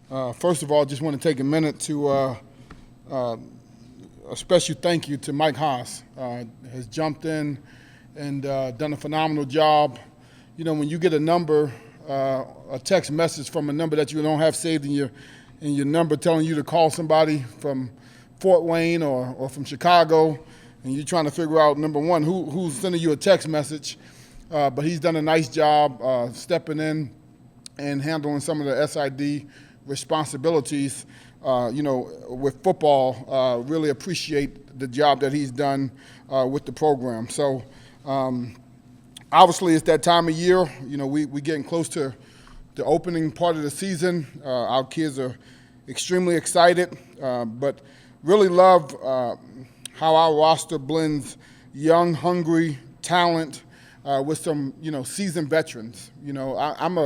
First of all, just want to take a minute to a special thank you to Mike Haas. Has jumped in and done a phenomenal job. You know, when you get a text message from a number that you don't have saved in your number telling you to call somebody from Fort Wayne or from Chicago, and you're trying to figure out, number one, who's sending you a text message. But he's done a nice job stepping in and handling some of the SID responsibilities, with football. Really appreciate the job that he's done with the program. So obviously it's that time of year. You know, we're getting close to the opening part of the season. Our kids are extremely excited, but really love how our roster blends young, hungry talent with some, seasoned veterans. I'm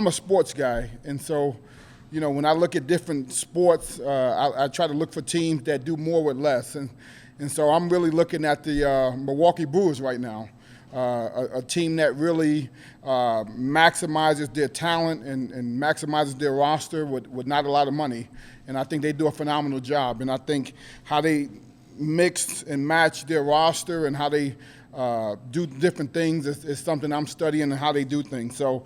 a sports guy, and so, when I look at different sports, I try to look for teams that do more with less, and so I'm really looking at the Milwaukee Brewers right now, a team that really maximizes their talent and maximizes their roster with not a lot of money, and I think they do a phenomenal job. And I think how they mix and match their roster and how they do different things is something I'm studying, and how they do things. So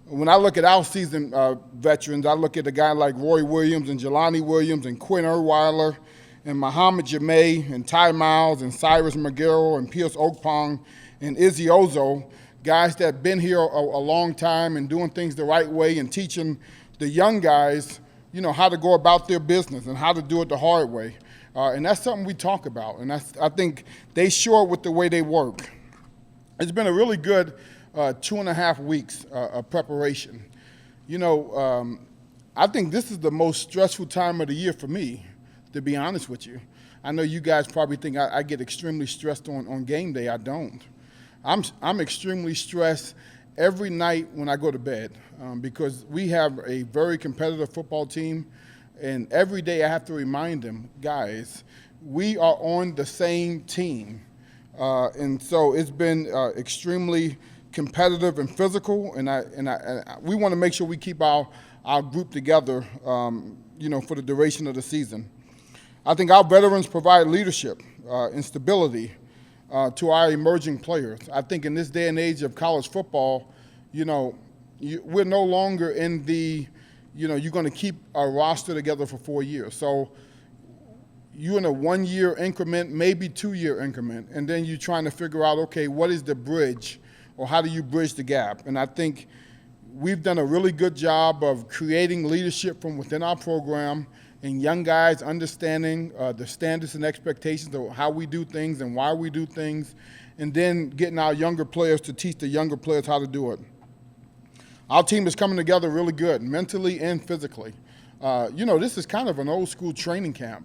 when I look at our seasoned veterans, I look at a guy like Roy Williams and Jelani Williams and Quinn Erweiler and Muhammad Jameh and Ty Miles and Cyrus McGarrell and Pierce Okpong and Izzy Ozo, guys that have been here a long time and doing things the right way and teaching the young guys, how to go about their business and how to do it the hard way. And that's something we talk about, and I think they show it with the way they work. It's been a really good 2.5 weeks of preparation. I think this is the most stressful time of the year for me, to be honest with you. I know you guys probably think I get extremely stressed on game day. I don't. I'm extremely stressed every night when I go to bed because we have a very competitive football team. And every day I have to remind them, guys, we are on the same team. And so it's been extremely competitive and physical, and we want to make sure we keep our group together, for the duration of the season. I think our veterans provide leadership and stability to our emerging players. I think in this day and age of college football, we're no longer in the you're going to keep a roster together for 4 years. So you're in a 1-year increment, maybe 2-year increment, and then you're trying to figure out, okay, what is the bridge, or how do you bridge the gap? And I think we've done a really good job of creating leadership from within our program and young guys understanding the standards and expectations of how we do things and why we do things, and then getting our younger players to teach the younger players how to do it. Our team is coming together really good, mentally and physically. This is kind of an old school training camp.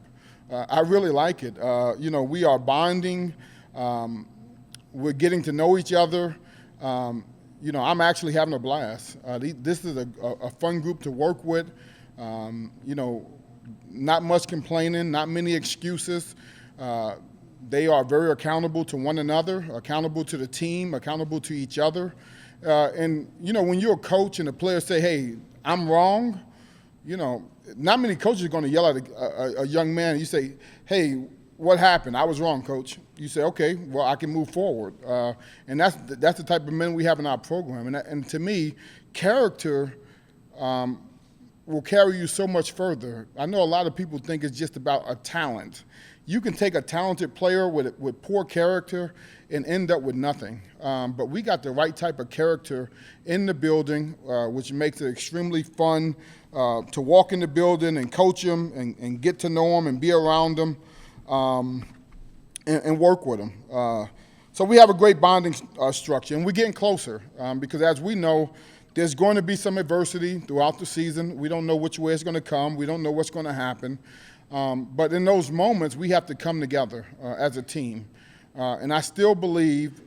I really like it. We are bonding. We're getting to know each other. I'm actually having a blast. This is a fun group to work with. Not much complaining, not many excuses. They are very accountable to one another, accountable to the team, accountable to each other. And when you're a coach and the players say, hey, I'm wrong, not many coaches are going to yell at a young man and you say, hey, what happened? I was wrong, coach. You say, okay, well, I can move forward. And that's the type of men we have in our program. And to me, character will carry you so much further. I know a lot of people think it's just about a talent. You can take a talented player with poor character and end up with nothing. But we got the right type of character in the building, which makes it extremely fun to walk in the building and coach them and get to know them and be around them and work with them. So we have a great bonding structure, and we're getting closer because, as we know, there's going to be some adversity throughout the season. We don't know which way it's going to come. We don't know what's going to happen. But in those moments, we have to come together as a team. And I still believe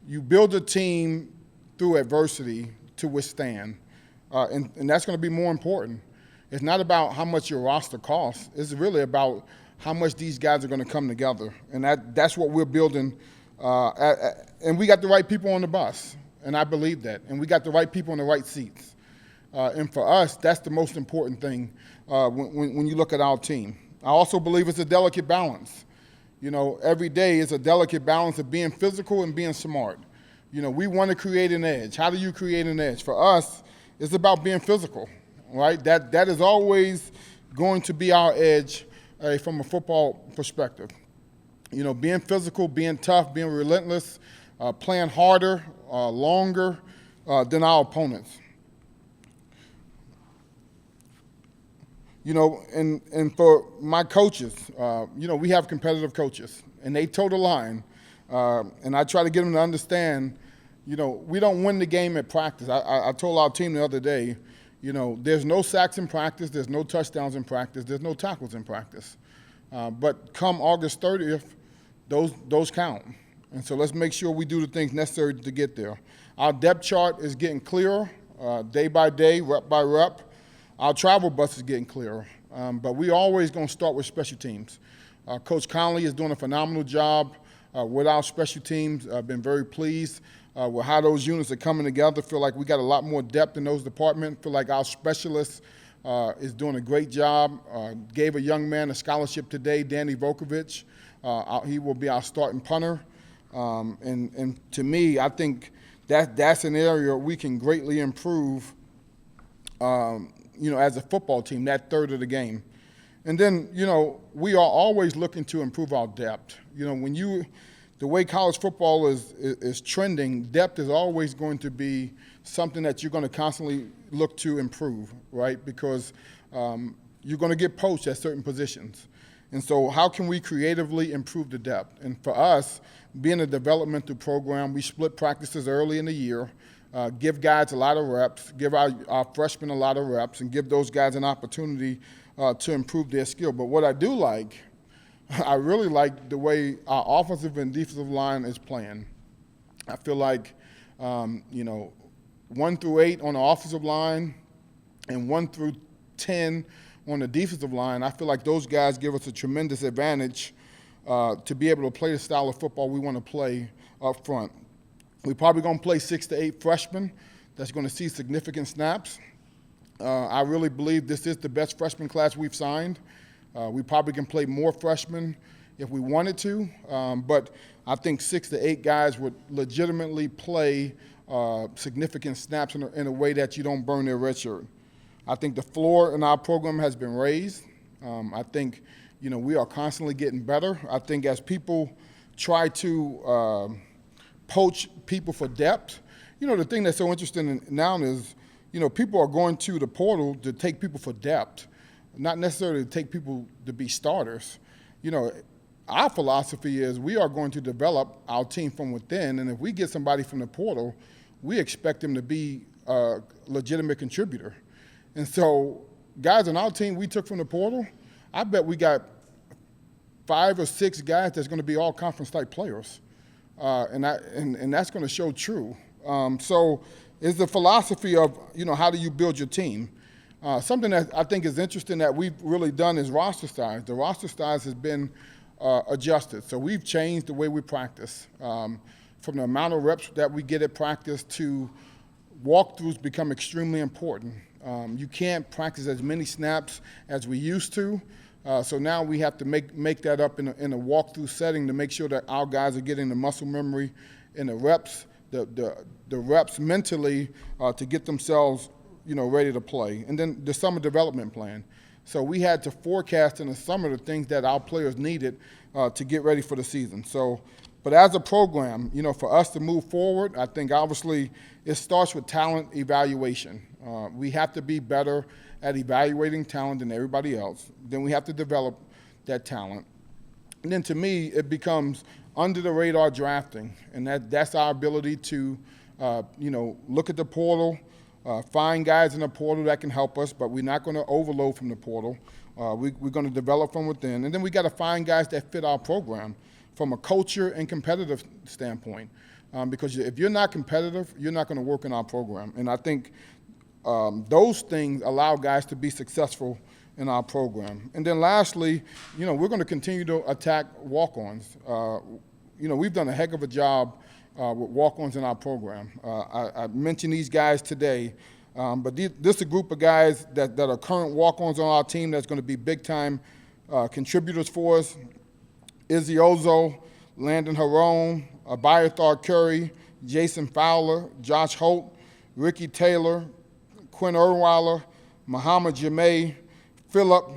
you build a team through adversity to withstand. And that's going to be more important. It's not about how much your roster costs. It's really about how much these guys are going to come together. And that's what we're building. And we got the right people on the bus. And I believe that. And we got the right people in the right seats. And for us, that's the most important thing when you look at our team. I also believe it's a delicate balance. Every day is a delicate balance of being physical and being smart. We want to create an edge. How do you create an edge? For us, it's about being physical, right? That is always going to be our edge from a football perspective. Being physical, being tough, being relentless, playing harder, longer than our opponents. And for my coaches, we have competitive coaches, and they toe the line. And I try to get them to understand, we don't win the game at practice. I told our team the other day, there's no sacks in practice, there's no touchdowns in practice, there's no tackles in practice. But come August 30th, those count. And so let's make sure we do the things necessary to get there. Our depth chart is getting clearer day by day, rep by rep. Our travel bus is getting clearer, but we always going to start with special teams. Coach Conley is doing a phenomenal job with our special teams. I've been very pleased with how those units are coming together. Feel like we got a lot more depth in those departments. Feel like our specialist is doing a great job. Gave a young man a scholarship today, Danny Vokovich. He will be our starting punter. And to me, I think that's an area we can greatly improve as a football team, that third of the game. And then, we are always looking to improve our depth. The way college football is trending, depth is always going to be something that you're going to constantly look to improve, right? Because you're going to get poached at certain positions. And so how can we creatively improve the depth? And for us, being a developmental program, we split practices early in the year. Give guys a lot of reps, give our freshmen a lot of reps, and give those guys an opportunity to improve their skill. But what I do like, I really like the way our offensive and defensive line is playing. I feel like, 1 through 8 on the offensive line and 1 through 10 on the defensive line, I feel like those guys give us a tremendous advantage to be able to play the style of football we want to play up front. We're probably going to play 6 to 8 freshmen that's going to see significant snaps. I really believe this is the best freshman class we've signed. We probably can play more freshmen if we wanted to, but I think 6 to 8 guys would legitimately play significant snaps in a way that you don't burn their red shirt. I think the floor in our program has been raised. I think, we are constantly getting better. I think as people try to poach people for depth. The thing that's so interesting now is, people are going to the portal to take people for depth, not necessarily to take people to be starters. Our philosophy is we are going to develop our team from within, and if we get somebody from the portal, we expect them to be a legitimate contributor. And so guys on our team we took from the portal, I bet we got 5 or 6 guys that's going to be all conference type players. And that's going to show true. So it's the philosophy of, how do you build your team? Something that I think is interesting that we've really done is roster size. The roster size has been adjusted. So we've changed the way we practice. From the amount of reps that we get at practice to walkthroughs become extremely important. You can't practice as many snaps as we used to. So now we have to make that up in a walkthrough setting to make sure that our guys are getting the muscle memory and the reps, the reps mentally to get themselves, ready to play. And then the summer development plan. So we had to forecast in the summer the things that our players needed to get ready for the season. But as a program, for us to move forward, I think obviously it starts with talent evaluation. We have to be better at evaluating talent than everybody else. Then we have to develop that talent. And then to me, it becomes under the radar drafting. And that's our ability to, look at the portal, find guys in the portal that can help us, but we're not going to overload from the portal. We're going to develop from within. And then we got to find guys that fit our program from a culture and competitive standpoint. Because if you're not competitive, you're not going to work in our program. And I think those things allow guys to be successful in our program. And then lastly, we're going to continue to attack walk-ons. We've done a heck of a job with walk-ons in our program. I mentioned these guys today. But this is a group of guys that are current walk-ons on our team that's going to be big-time contributors for us. Izzy Ozo, Landon Harone, Abiathar Curry, Jason Fowler, Josh Holt, Ricky Taylor, Quinn Erweiler, Muhammad Jameh, Philip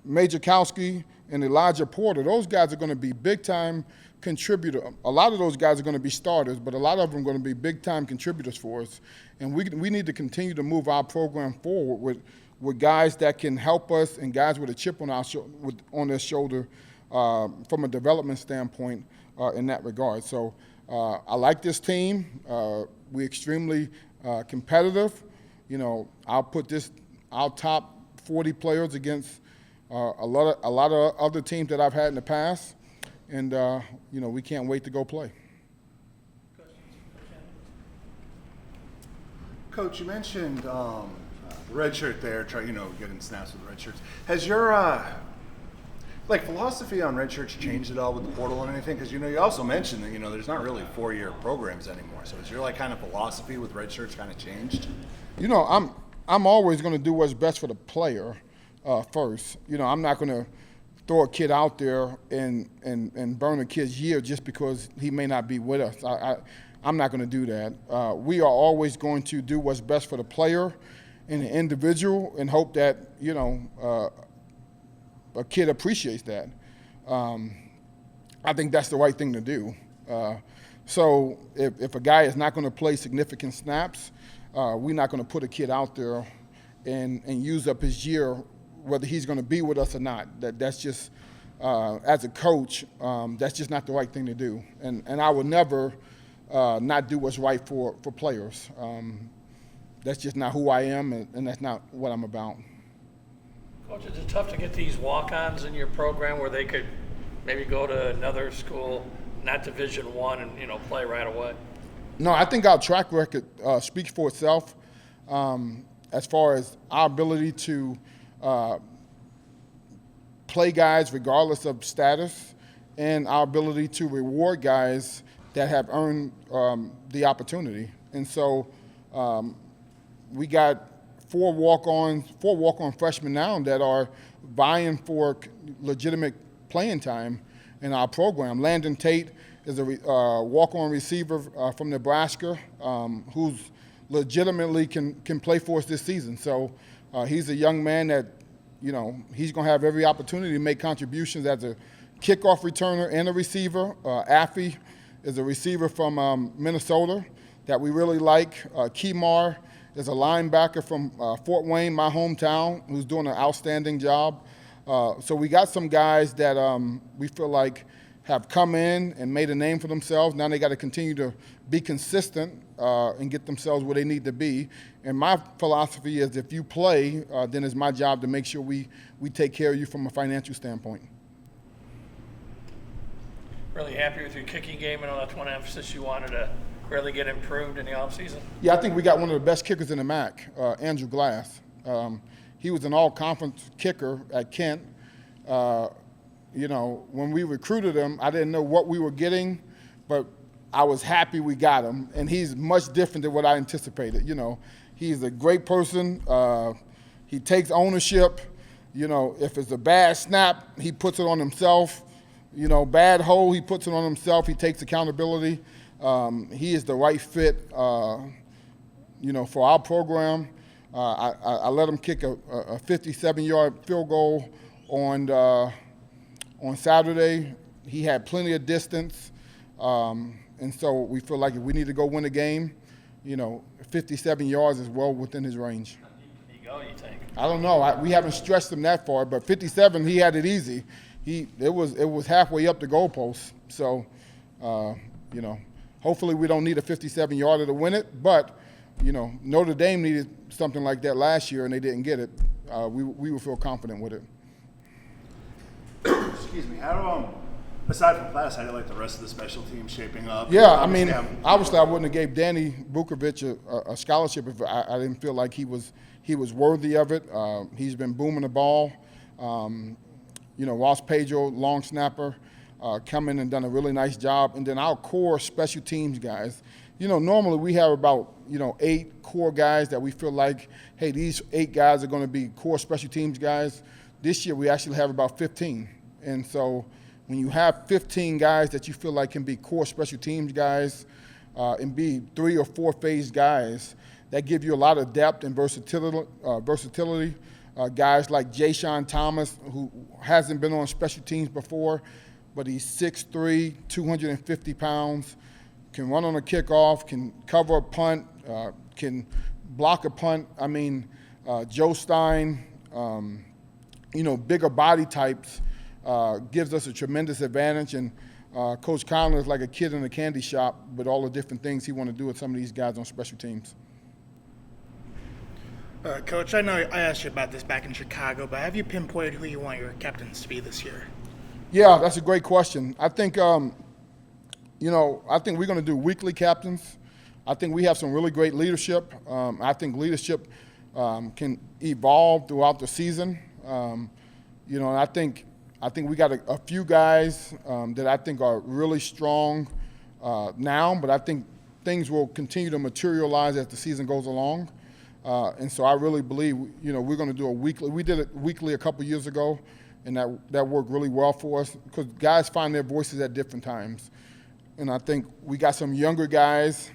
Majorkowski, and Elijah Porter. Those guys are going to be big-time contributors. A lot of those guys are going to be starters, but a lot of them are going to be big-time contributors for us. And we need to continue to move our program forward with guys that can help us and guys with a chip on their shoulder from a development standpoint in that regard. So I like this team. We're extremely competitive. You know, I'll put our top 40 players against a lot of other teams that I've had in the past, and you know, we can't wait to go play. Coach, you mentioned the red shirt there, getting snaps with the red shirts. Has your philosophy on red shirts changed at all with the portal and anything? Because you also mentioned that there's not really 4-year programs anymore. So has your kind of philosophy with red shirts kind of changed? I'm always going to do what's best for the player first. I'm not going to throw a kid out there and burn a kid's year just because he may not be with us. I'm not going to do that. We are always going to do what's best for the player and the individual and hope that a kid appreciates that. I think that's the right thing to do. So if a guy is not going to play significant snaps, we're not going to put a kid out there and use up his year, whether he's going to be with us or not. That's just, as a coach, that's just not the right thing to do. And I would never not do what's right for players. That's just not who I am, and that's not what I'm about. Coach, is it tough to get these walk-ons in your program where they could maybe go to another school, not Division I, and play right away? No, I think our track record speaks for itself as far as our ability to play guys regardless of status and our ability to reward guys that have earned the opportunity. And so we got four walk-on freshmen now that are vying for legitimate playing time in our program. Landon Tate is a walk-on receiver from Nebraska who's legitimately can play for us this season. So he's a young man that, he's going to have every opportunity to make contributions as a kickoff returner and a receiver. Affy is a receiver from Minnesota that we really like. Kemar is a linebacker from Fort Wayne, my hometown, who's doing an outstanding job. So we got some guys that we feel like have come in and made a name for themselves. Now they got to continue to be consistent and get themselves where they need to be. And my philosophy is if you play, then it's my job to make sure we take care of you from a financial standpoint. Really happy with your kicking game. I know that's one emphasis you wanted to really get improved in the offseason. Yeah, I think we got one of the best kickers in the MAC, Andrew Glass. He was an all-conference kicker at Kent. When we recruited him, I didn't know what we were getting, but I was happy we got him. And he's much different than what I anticipated. He's a great person. He takes ownership. If it's a bad snap, he puts it on himself. Bad hole, he puts it on himself. He takes accountability. He is the right fit, for our program. I let him kick a 57-yard field goal on Saturday. He had plenty of distance, and so we feel like if we need to go win a game, 57 yards is well within his range. You go, you think? I don't know. We haven't stretched him that far, but 57, he had it easy. It was halfway up the goalpost. So, hopefully we don't need a 57-yarder to win it. But, Notre Dame needed something like that last year, and they didn't get it. We will feel confident with it. Excuse me. How aside from class, how did the rest of the special team shaping up? Yeah, obviously I wouldn't have gave Danny Vukovic a scholarship if I didn't feel like he was worthy of it. He's been booming the ball. Ross Pedro, long snapper, come in and done a really nice job. And then our core special teams guys, normally we have about, 8 core guys that we feel like, hey, these 8 guys are going to be core special teams guys. This year we actually have about 15. And so when you have 15 guys that you feel like can be core special teams guys and be 3 or 4 phase guys, that give you a lot of depth and versatility. Guys like Jayshon Thomas, who hasn't been on special teams before, but he's 6'3", 250 pounds, can run on a kickoff, can cover a punt, can block a punt. I mean, Joe Stein, bigger body types gives us a tremendous advantage. And Coach Conlon is like a kid in a candy shop with all the different things he want to do with some of these guys on special teams. Coach, I know I asked you about this back in Chicago, but have you pinpointed who you want your captains to be this year? Yeah, that's a great question. I think, I think we're going to do weekly captains. I think we have some really great leadership. I think leadership can evolve throughout the season. And I think we got a few guys that I think are really strong now, but I think things will continue to materialize as the season goes along. And so I really believe, we're going to do a weekly. We did it weekly a couple years ago, and that worked really well for us because guys find their voices at different times. And I think we got some younger guys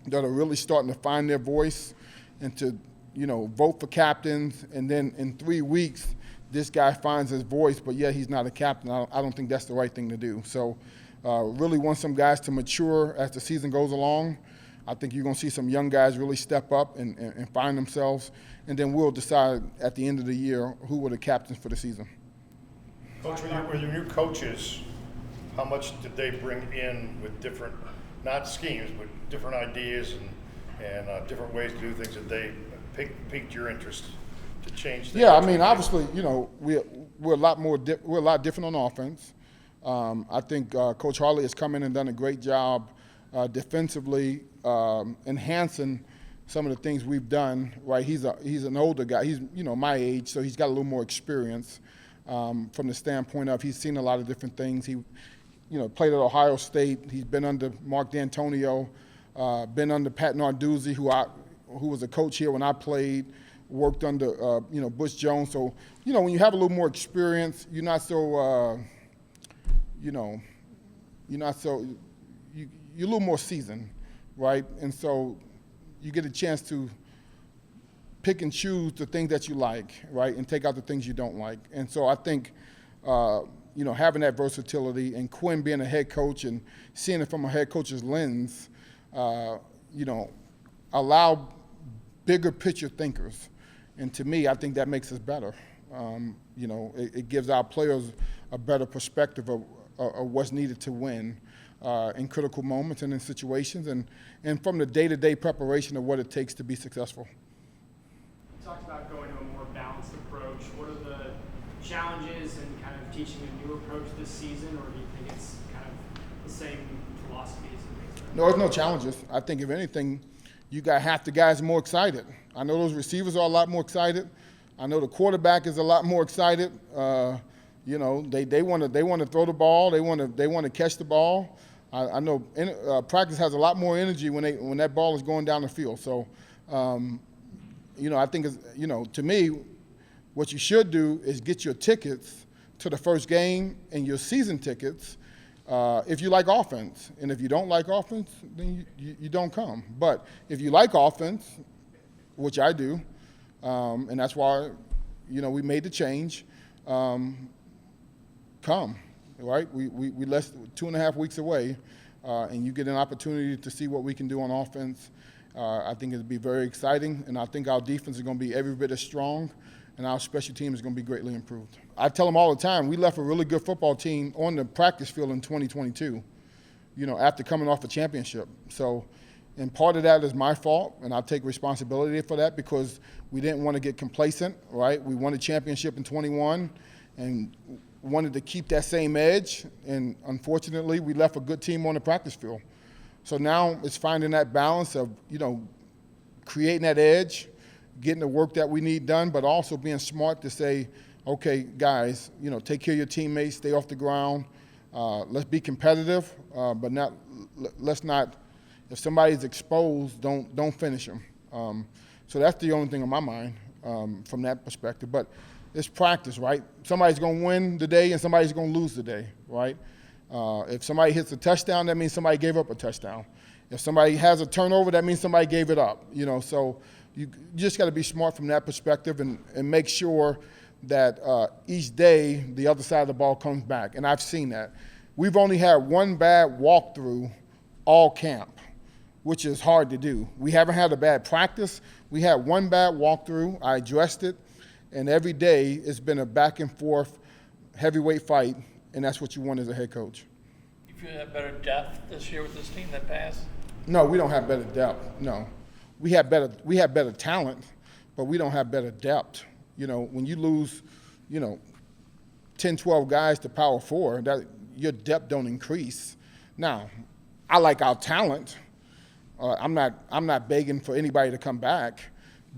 that are really starting to find their voice and to, vote for captains. And then in 3 weeks, this guy finds his voice, but yet he's not a captain. I don't think that's the right thing to do. So really want some guys to mature as the season goes along. I think you're going to see some young guys really step up and find themselves, and then we'll decide at the end of the year who were the captains for the season. Coach, with your new coaches, how much did they bring in with different, not schemes, but different ideas and different ways to do things that they piqued your interest to change things? Yeah, I mean, obviously, we're a lot different on offense. I think Coach Harley has come in and done a great job defensively, enhancing some of the things we've done. Right, he's an older guy. He's my age, so he's got a little more experience from the standpoint of he's seen a lot of different things. He, played at Ohio State. He's been under Mark D'Antonio, been under Pat Narduzzi, who was a coach here when I played. Worked under Butch Jones. So when you have a little more experience, you're not so you're a little more seasoned, right? And so you get a chance to pick and choose the things that you like, right, and take out the things you don't like. And so I think, having that versatility and Quinn being a head coach and seeing it from a head coach's lens, allow bigger picture thinkers. And to me, I think that makes us better. It gives our players a better perspective of what's needed to win in critical moments and in situations, and from the day-to-day preparation of what it takes to be successful. You talked about going to a more balanced approach. What are the challenges in kind of teaching a new approach this season, or do you think it's kind of the same philosophies and things? No, there's no challenges. I think if anything, you got half the guys more excited. I know those receivers are a lot more excited. I know the quarterback is a lot more excited. They want to throw the ball. They want to catch the ball. I know practice has a lot more energy when that ball is going down the field. So, I think to me, what you should do is get your tickets to the first game and your season tickets if you like offense. And if you don't like offense, then you don't come. But if you like offense, which I do, and that's why, we made the change, come, right? We less 2.5 weeks away, and you get an opportunity to see what we can do on offense. I think it'll be very exciting, and I think our defense is going to be every bit as strong, and our special team is going to be greatly improved. I tell them all the time, we left a really good football team on the practice field in 2022, after coming off a championship. So, and part of that is my fault, and I take responsibility for that because we didn't want to get complacent, right? We won a championship in 21 and wanted to keep that same edge, and unfortunately, we left a good team on the practice field. So now it's finding that balance of, creating that edge, getting the work that we need done, but also being smart to say, okay, guys, take care of your teammates, stay off the ground, let's be competitive, but let's not, If somebody's exposed, don't finish them. So that's the only thing on my mind from that perspective. But it's practice, right? Somebody's going to win today and somebody's going to lose today, right? If somebody hits a touchdown, that means somebody gave up a touchdown. If somebody has a turnover, that means somebody gave it up. So you just got to be smart from that perspective and make sure that each day the other side of the ball comes back. And I've seen that. We've only had one bad walkthrough all camp, which is hard to do. We haven't had a bad practice. We had one bad walkthrough. I addressed it. And every day it's been a back and forth heavyweight fight, and that's what you want as a head coach. You feel you have better depth this year with this team than past? No, we don't have better depth. No. We have better talent, but we don't have better depth. When you lose, 10, 12 guys to power 4, that your depth don't increase. Now, I like our talent. I'm not begging for anybody to come back,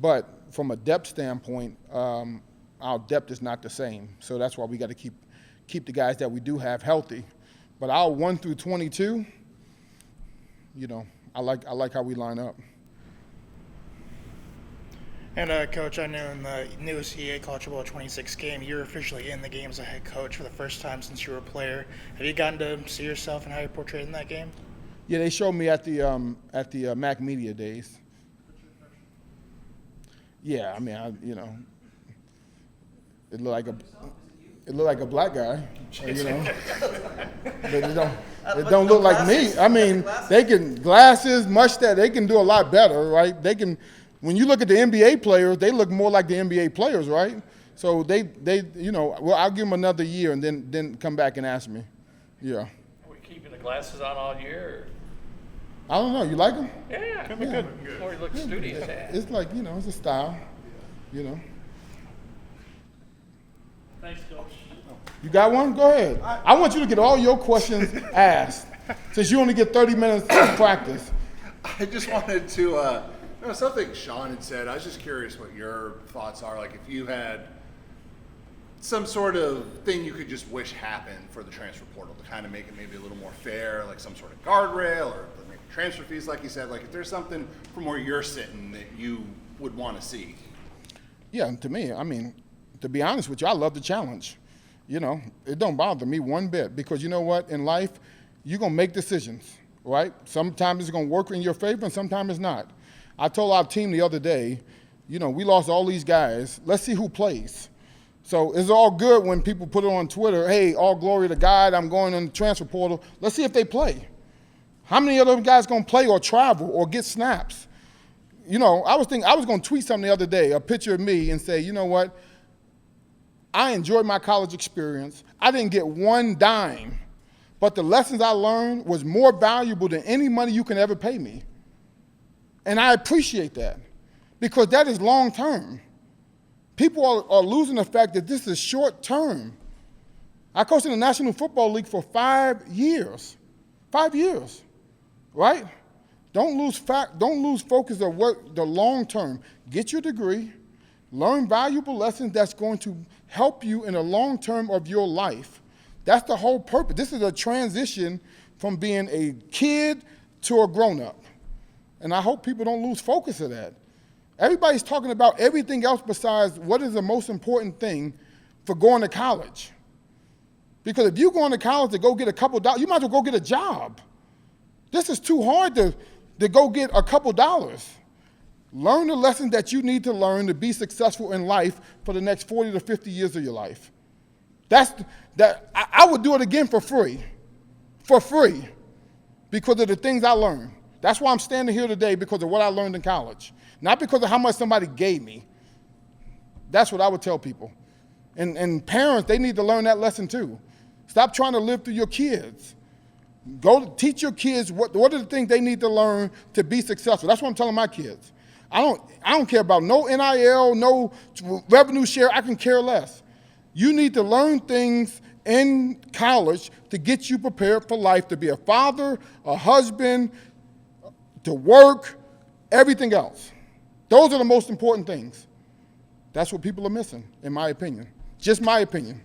but from a depth standpoint, our depth is not the same. So that's why we got to keep the guys that we do have healthy. But our 1 through 22, I like how we line up. And Coach, I know in the newest EA College Football 26 game, you're officially in the game as a head coach for the first time since you were a player. Have you gotten to see yourself and how you're portrayed in that game? Yeah, they showed me at the Mac Media Days. Yeah, I mean, it looked like a black guy, but it don't look like me. I mean, they can glasses, mustache, they can do a lot better, right? They can. When you look at the NBA players, they look more like the NBA players, right? So they well, I'll give them another year and then come back and ask me. Yeah. Are we keeping the glasses on all year? I don't know. You like them? Yeah. Good. Or he looks studious. It's like, it's a style, Thanks, Coach. You got one? Go ahead. I want you to get all your questions asked since you only get 30 minutes of practice. I just wanted to, something Sean had said. I was just curious what your thoughts are. Like, if you had some sort of thing you could just wish happened for the transfer portal to kind of make it maybe a little more fair, like some sort of guardrail or maybe transfer fees, like you said. Like, if there's something from where you're sitting that you would want to see. Yeah, to me, I mean, to be honest with you, I love the challenge. It don't bother me one bit because you know what? In life, you're going to make decisions, right? Sometimes it's going to work in your favor and sometimes it's not. I told our team the other day, we lost all these guys. Let's see who plays. So it's all good when people put it on Twitter, hey, all glory to God, I'm going on the transfer portal. Let's see if they play. How many of those guys going to play or travel or get snaps? I was going to tweet something the other day, a picture of me, and say, you know what? I enjoyed my college experience. I didn't get one dime, but the lessons I learned was more valuable than any money you can ever pay me. And I appreciate that because that is long term. People are losing the fact that this is short term. I coached in the National Football League for 5 years. 5 years, right? Don't lose focus of what the long term. Get your degree, learn valuable lessons that's going to help you in the long term of your life. That's the whole purpose. This is a transition from being a kid to a grown-up. And I hope people don't lose focus of that. Everybody's talking about everything else besides what is the most important thing for going to college. Because if you're going to college to go get a couple dollars, you might as well go get a job. This is too hard to go get a couple dollars. Learn the lessons that you need to learn to be successful in life for the next 40 to 50 years of your life. I would do it again for free, because of the things I learned. That's why I'm standing here today, because of what I learned in college, not because of how much somebody gave me. That's what I would tell people. And parents, they need to learn that lesson too. Stop trying to live through your kids. Go teach your kids what are the things they need to learn to be successful. That's what I'm telling my kids. I don't care about no NIL, no revenue share. I can care less. You need to learn things in college to get you prepared for life, to be a father, a husband, to work, everything else. Those are the most important things. That's what people are missing, in my opinion. Just my opinion.